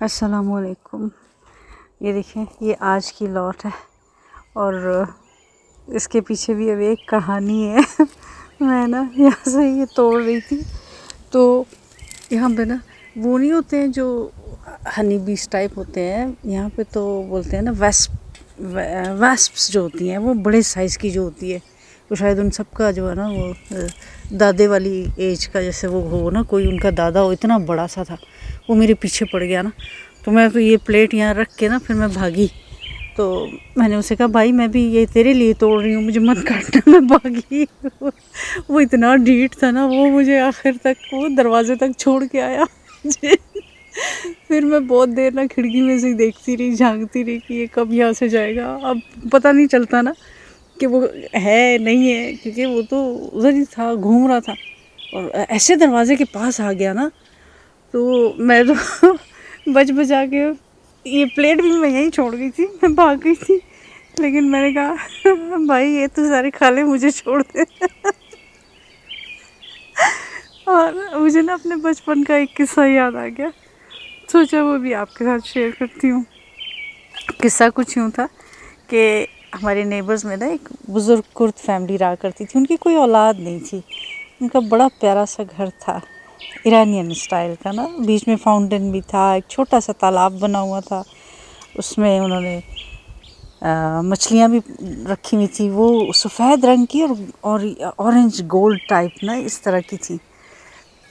السلام علیکم. یہ دیکھیں، یہ آج کی لوٹ ہے اور اس کے پیچھے بھی اب ایک کہانی ہے. میں نا یہاں سے یہ توڑ رہی تھی تو یہاں پہ نا وہ نہیں ہوتے ہیں جو ہنی بیس ٹائپ ہوتے ہیں، یہاں پہ تو بولتے ہیں نا ویسپس جو ہوتی ہیں وہ بڑے سائز کی جو ہوتی ہے، وہ شاید ان سب کا جو ہے نا وہ دادے والی ایج کا، جیسے وہ ہو نا کوئی ان کا دادا ہو، اتنا بڑا سا تھا، وہ میرے پیچھے پڑ گیا نا. تو میں تو یہ پلیٹ یہاں رکھ کے نا پھر میں بھاگی. تو میں نے اسے کہا بھائی میں بھی یہ تیرے لیے توڑ رہی ہوں، مجھے مت کاٹنا. میں بھاگی. وہ اتنا ڈھیٹ تھا نا، وہ مجھے آخر تک وہ دروازے تک چھوڑ کے آیا. پھر میں بہت دیر نا کھڑکی میں سے دیکھتی رہی، جھانکتی رہی کہ یہ کب یہاں سے جائے گا. اب پتہ نہیں چلتا نا کہ وہ ہے نہیں ہے، کیونکہ وہ تو ادھر ہی تھا، گھوم رہا تھا اور ایسے دروازے کے پاس آ گیا نا. تو میں تو بچ بچا کے، یہ پلیٹ بھی میں یہیں چھوڑ گئی تھی، میں بھاگ گئی تھی، لیکن میں نے کہا بھائی یہ تو سارے کھا لے، مجھے چھوڑ دے. اور مجھے نا اپنے بچپن کا ایک قصہ یاد آ گیا، سوچا وہ بھی آپ کے ساتھ شیئر کرتی ہوں. قصہ کچھ یوں تھا کہ ہمارے نیبرز میں نا ایک بزرگ کرد فیملی رہا کرتی تھی. ان کی کوئی اولاد نہیں تھی، ان کا بڑا پیارا سا گھر تھا، ایرانین اسٹائل کا نا، بیچ میں فاؤنٹین بھی تھا، ایک چھوٹا سا تالاب بنا ہوا تھا، اس میں انہوں نے مچھلیاں بھی رکھی ہوئی تھی، وہ سفید رنگ کی اور اورنج گولڈ ٹائپ نا اس طرح کی تھی.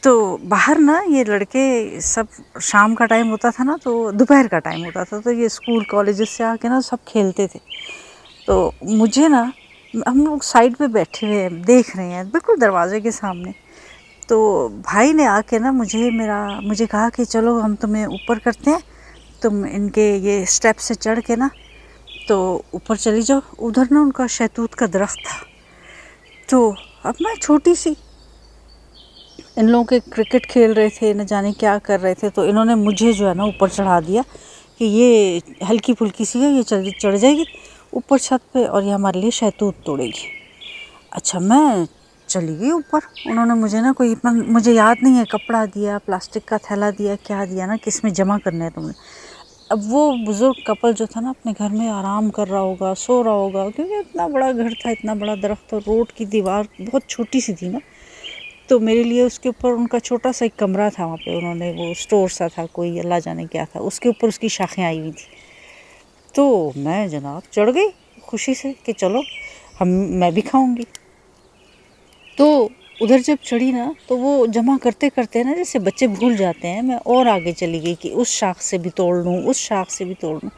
تو باہر نا یہ لڑکے سب، شام کا ٹائم ہوتا تھا نا تو دوپہر کا ٹائم ہوتا تھا، تو یہ اسکول کالجز سے آ کے نا سب کھیلتے تھے. تو مجھے نا، ہم لوگ سائڈ پہ بیٹھے ہوئے ہیں، دیکھ رہے ہیں بالکل دروازے کے سامنے. تو بھائی نے آ کے نا مجھے کہا کہ چلو ہم تمہیں اوپر کرتے ہیں، تم ان کے یہ اسٹیپ سے چڑھ کے نا تو اوپر چلی جاؤ. ادھر نا ان کا شہتوت کا درخت تھا. تو اب میں چھوٹی سی، ان لوگوں کے کرکٹ کھیل رہے تھے، نہ جانے کیا کر رہے تھے، تو انہوں نے مجھے جو ہے نا اوپر چڑھا دیا کہ یہ ہلکی پھلکی سی ہے، یہ چڑھ جائے گی اوپر چھت پہ اور یہ ہمارے لیے شہتوت توڑے گی. اچھا میں چلی گئی اوپر. انہوں نے مجھے نا مجھے یاد نہیں ہے، کپڑا دیا، پلاسٹک کا تھیلا دیا، کیا دیا نا، کس میں جمع کرنا ہے تم نے. اب وہ بزرگ کپل جو تھا نا اپنے گھر میں آرام کر رہا ہوگا، سو رہا ہوگا، کیونکہ اتنا بڑا گھر تھا، اتنا بڑا درخت، اور روڈ کی دیوار بہت چھوٹی سی تھی نا. تو میرے لیے اس کے اوپر ان کا چھوٹا سا ایک کمرہ تھا، وہاں پہ انہوں نے وہ اسٹور سا تھا کوئی، اللہ جانے کیا تھا، اس کے اوپر اس کی شاخیں آئی ہوئی تھیں. تو میں جناب چڑھ گئی خوشی سے کہ چلو میں بھی کھاؤں گی. تو ادھر جب چڑھی نا تو وہ جمع کرتے کرتے نا، جیسے بچے بھول جاتے ہیں، میں اور آگے چلی گئی کہ اس شاخ سے بھی توڑ لوں، اس شاخ سے بھی توڑ لوں.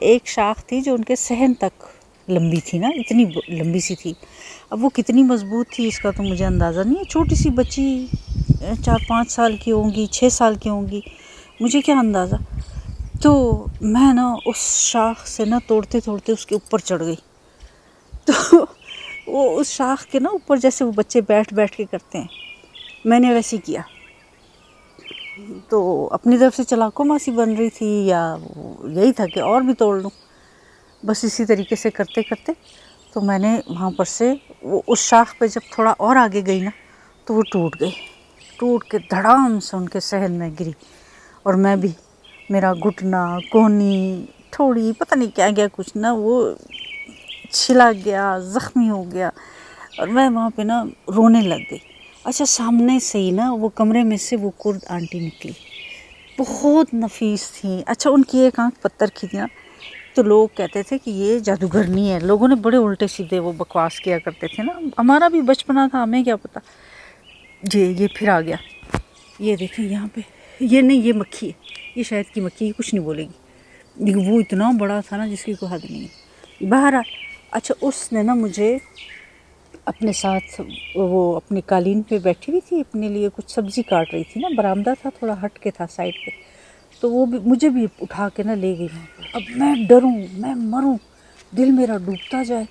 ایک شاخ تھی جو ان کے صحن تک لمبی تھی نا، اتنی لمبی سی تھی. اب وہ کتنی مضبوط تھی اس کا تو مجھے اندازہ نہیں ہے، چھوٹی سی بچی 4-5 سال کی ہوں گی، 6 سال کی ہوں گی، مجھے کیا اندازہ. تو میں نا اس شاخ سے نا توڑتے توڑتے اس کے اوپر چڑھ گئی. تو وہ اس شاخ کے نا اوپر جیسے وہ بچے بیٹھ کے کرتے ہیں، میں نے ویسے کیا. تو اپنی طرف سے چلاکو ماسی بن رہی تھی، یا یہی تھا کہ اور بھی توڑ لوں. بس اسی طریقے سے کرتے کرتے تو میں نے وہاں پر سے وہ اس شاخ پہ جب تھوڑا اور آگے گئی نا تو وہ ٹوٹ گئی، ٹوٹ کے دھڑام سے ان کے صحن میں گری. اور میں بھی، میرا گھٹنا، کونی، تھوڑی پتہ نہیں کیا گیا کچھ نا، وہ چھلا گیا، زخمی ہو گیا، اور میں وہاں پہ نا رونے لگ گئی. اچھا سامنے سے ہی نا وہ کمرے میں سے وہ کرد آنٹی نکلی، بہت نفیس تھیں. اچھا ان کی ایک آنکھ پتھر کی تھی نا، تو لوگ کہتے تھے کہ یہ جادوگرنی ہے. لوگوں نے بڑے الٹے سیدھے وہ بکواس کیا کرتے تھے نا، ہمارا بھی بچپنا تھا، ہمیں کیا پتہ. جی یہ پھر آ گیا، یہ دیکھیں یہاں پہ، یہ نہیں، یہ مکھی ہے، یہ شہد کی مکھی، کچھ نہیں بولے گی. لیکن وہ اتنا بڑا تھا نا جس کی کوئی حد نہیں ہے. بہرحال اچھا اس نے نا مجھے اپنے ساتھ، وہ اپنی قالین پہ بیٹھی ہوئی تھی، اپنے لیے کچھ سبزی کاٹ رہی تھی نا، برآمدہ تھا تھوڑا ہٹ کے تھا سائڈ پہ، تو وہ بھی مجھے بھی اٹھا کے نا لے گئی وہاں پہ. اب میں ڈروں، میں مروں، دل میرا ڈوبتا جائے،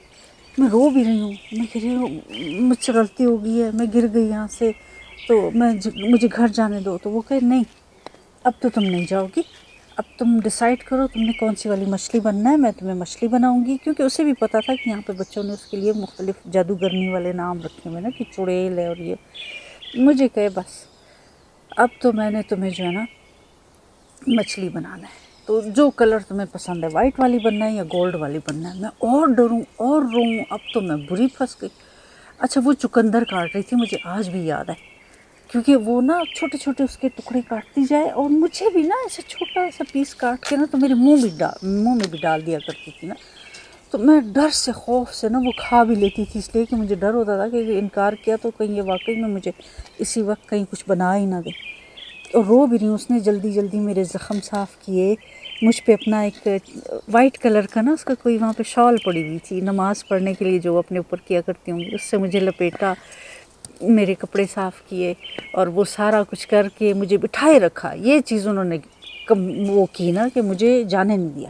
میں رو بھی رہی ہوں، میں کہہ رہی ہوں مجھ سے غلطی ہو گئی ہے، میں گر گئی یہاں سے، تو مجھے گھر جانے دو. تو وہ کہے نہیں، اب تو تم نہیں جاؤ گی، اب تم ڈیسائیڈ کرو تم نے کون سی والی مچھلی بننا ہے، میں تمہیں مچھلی بناؤں گی. کیونکہ اسے بھی پتہ تھا کہ یہاں پہ بچوں نے اس کے لیے مختلف جادوگرنی والے نام رکھے ہوئے نا، کہ چڑیل ہے اور یہ. مجھے کہے بس اب تو میں نے تمہیں جو ہے نا مچھلی بنانا ہے، تو جو کلر تمہیں پسند ہے، وائٹ والی بننا ہے یا گولڈ والی بننا ہے۔ میں اور ڈروں اور روؤں، اب تو میں بری پھنس گئی۔ اچھا وہ چقندر کاٹ رہی تھی، مجھے آج بھی یاد ہے، کیونکہ وہ نا چھوٹے چھوٹے اس کے ٹکڑے کاٹتی جائے، اور مجھے بھی نا ایسا چھوٹا سا پیس کاٹ کے نا تو میرے منہ میں بھی ڈال دیا کرتی تھی نا، تو میں ڈر سے خوف سے نا وہ کھا بھی لیتی تھی، اس لیے کہ مجھے ڈر ہوتا تھا کہ انکار کیا تو کہیں یہ واقعی میں مجھے اسی وقت کہیں کچھ بنا ہی نہ دے۔ اور رو بھی رہی ہوں، اس نے جلدی جلدی میرے زخم صاف کیے، مجھ پہ اپنا ایک وائٹ کلر کا نا اس کا کوئی وہاں پہ شال پڑی ہوئی تھی نماز پڑھنے کے لیے جو اپنے اوپر کیا کرتی ہوں، اس سے مجھے لپیٹا، میرے کپڑے صاف کیے، اور وہ سارا کچھ کر کے مجھے بٹھائے رکھا۔ یہ چیز انہوں نے وہ کی نا کہ مجھے جانے نہیں دیا۔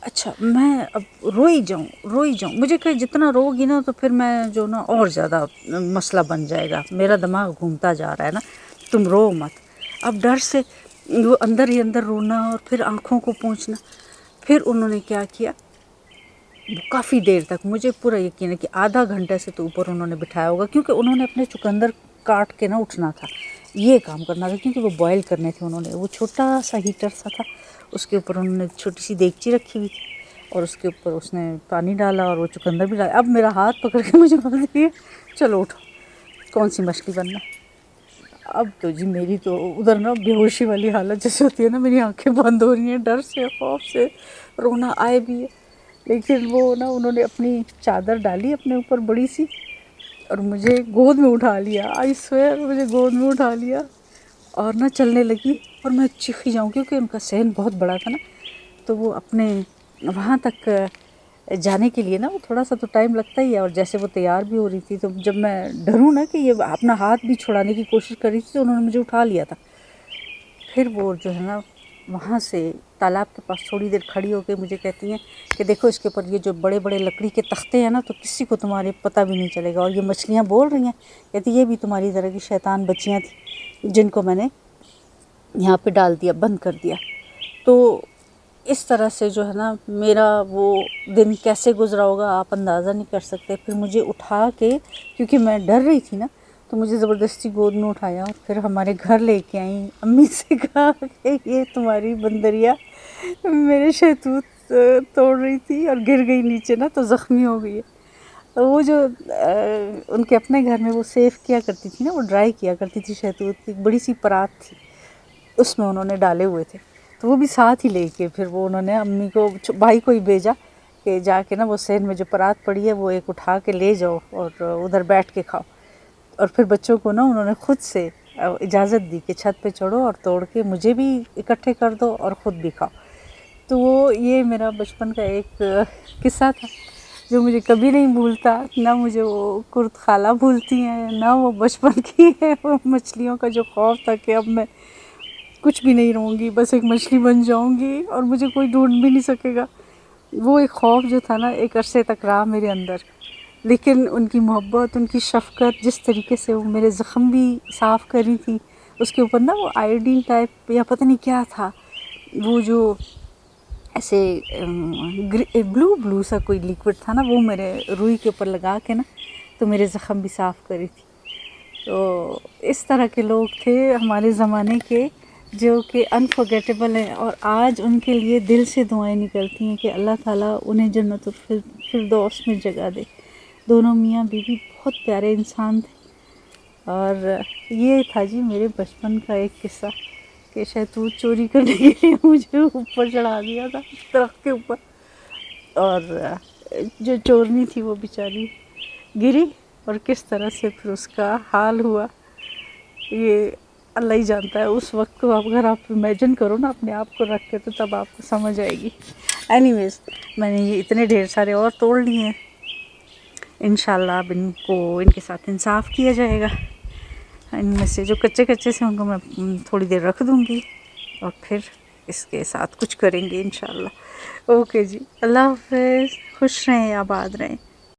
اچھا میں اب روئی جاؤں، مجھے کہ جتنا رو گی نا تو پھر میں جو نا اور زیادہ مسئلہ بن جائے گا، میرا دماغ گھومتا جا رہا ہے نا، تم رو مت۔ اب ڈر سے وہ اندر ہی اندر رونا اور پھر آنکھوں کو پوچھنا۔ پھر انہوں نے کیا کیا، کافی دیر تک، مجھے پورا یقین ہے کہ آدھا گھنٹے سے تو اوپر انہوں نے بٹھایا ہوگا، کیونکہ انہوں نے اپنے چقندر کاٹ کے نا اٹھنا تھا، یہ کام کرنا تھا، کیونکہ وہ بوائل کرنے تھے انہوں نے۔ وہ چھوٹا سا ہیٹر سا تھا، اس کے اوپر انہوں نے چھوٹی سی دیگچی رکھی ہوئی تھی، اور اس کے اوپر اس نے پانی ڈالا اور وہ چقندر بھی ڈالا۔ اب میرا ہاتھ پکڑ کے مجھے بولتی ہے چلو اٹھو، کون سی مچھلی بننا ہے۔ اب تو جی میری تو ادھر نا بے ہوشی والی حالت جیسے ہوتی ہے نا، میری آنکھیں بند ہو رہی ہیں، ڈر سے خوف سے، رونا آئے بھی ہے، لیکن وہ نا انہوں نے اپنی چادر ڈالی اپنے اوپر بڑی سی، اور مجھے گود میں اٹھا لیا، آئی سویئر مجھے گود میں اٹھا لیا، اور نہ چلنے لگی، اور میں چیخی جاؤں کیونکہ ان کا صحن بہت بڑا تھا نا، تو وہ اپنے وہاں تک جانے کے لیے نا وہ تھوڑا سا تو ٹائم لگتا ہی ہے، اور جیسے وہ تیار بھی ہو رہی تھی، تو جب میں ڈروں نا کہ یہ اپنا ہاتھ بھی چھڑانے کی کوشش کر رہی تھی، تو انہوں نے مجھے اٹھا لیا تھا۔ پھر وہ جو ہے نا وہاں سے تالاب کے پاس تھوڑی دیر کھڑی ہو کے مجھے کہتی ہیں کہ دیکھو اس کے اوپر یہ جو بڑے بڑے لکڑی کے تختے ہیں نا، تو کسی کو تمہارے پتہ بھی نہیں چلے گا، اور یہ مچھلیاں بول رہی ہیں، کہتی یہ بھی تمہاری طرح کی شیطان بچیاں تھیں جن کو میں نے یہاں پہ ڈال دیا، بند کر دیا۔ تو اس طرح سے جو ہے نا میرا وہ دن کیسے گزرا ہوگا آپ اندازہ نہیں کر سکتے۔ پھر مجھے اٹھا کے، کیونکہ میں ڈر رہی تھی نا، تو مجھے زبردستی گود میں اٹھایا، اور پھر ہمارے گھر لے کے آئیں، امی سے کہا کہ یہ تمہاری بندریا میرے شہتوت توڑ رہی تھی اور گر گئی نیچے نا، تو زخمی ہو گئی ہے۔ تو وہ جو ان کے اپنے گھر میں وہ سیف کیا کرتی تھی نا، وہ ڈرائی کیا کرتی تھی شہتوت کی، بڑی سی پرات تھی، اس میں انہوں نے ڈالے ہوئے تھے، تو وہ بھی ساتھ ہی لے کے پھر وہ انہوں نے امی کو، بھائی کو ہی بھیجا کہ جا کے نا وہ صحن میں جو پرات پڑی ہے وہ ایک اٹھا کے لے جاؤ اور ادھر بیٹھ کے کھاؤ۔ اور پھر بچوں کو نا انہوں نے خود سے اجازت دی کہ چھت پہ چڑھو اور توڑ کے مجھے بھی اکٹھے کر دو اور خود بھی کھاؤ۔ تو وہ یہ میرا بچپن کا ایک قصہ تھا جو مجھے کبھی نہیں بھولتا، نہ مجھے وہ کرد خالہ بھولتی ہیں، نہ وہ بچپن کی ہے وہ مچھلیوں کا جو خوف تھا کہ اب میں کچھ بھی نہیں رہوں گی، بس ایک مچھلی بن جاؤں گی اور مجھے کوئی ڈھونڈ بھی نہیں سکے گا۔ وہ ایک خوف جو تھا نا ایک عرصے تک رہا میرے اندر، لیکن ان کی محبت، ان کی شفقت، جس طریقے سے وہ میرے زخم بھی صاف کری تھی، اس کے اوپر نا وہ آئوڈین ٹائپ یا پتہ نہیں کیا تھا، وہ جو ایسے بلو سا کوئی لیکوڈ تھا نا، وہ میرے روئی کے اوپر لگا کے نا تو میرے زخم بھی صاف کری تھی۔ تو اس طرح کے لوگ تھے ہمارے زمانے کے جو کہ انفارگیٹیبل ہیں، اور آج ان کے لیے دل سے دعائیں نکلتی ہیں کہ اللہ تعالیٰ انہیں جنت الفردوس میں جگہ دے۔ دونوں میاں بیوی بہت پیارے انسان تھے۔ اور یہ تھا جی میرے بچپن کا ایک قصہ کہ شہتوت چوری کرنے کے لیے مجھے اوپر چڑھا دیا تھا درخت کے اوپر، اور جو چورنی تھی وہ بیچاری گری، اور کس طرح سے پھر اس کا حال ہوا یہ اللہ ہی جانتا ہے۔ اس وقت کو اگر آپ امیجن کرو نا اپنے آپ کو رکھ کے، تو تب آپ کو سمجھ آئے گی۔ اینی ویز میں نے یہ اتنے ڈھیر سارے اور توڑ لیے ہیں، انشاءاللہ اب ان کے ساتھ انصاف کیا جائے گا۔ ان میں سے جو کچے سے ان کو میں تھوڑی دیر رکھ دوں گی، اور پھر اس کے ساتھ کچھ کریں گے انشاءاللہ۔ اوکے جی، اللہ حافظ، خوش رہیں، آباد رہیں۔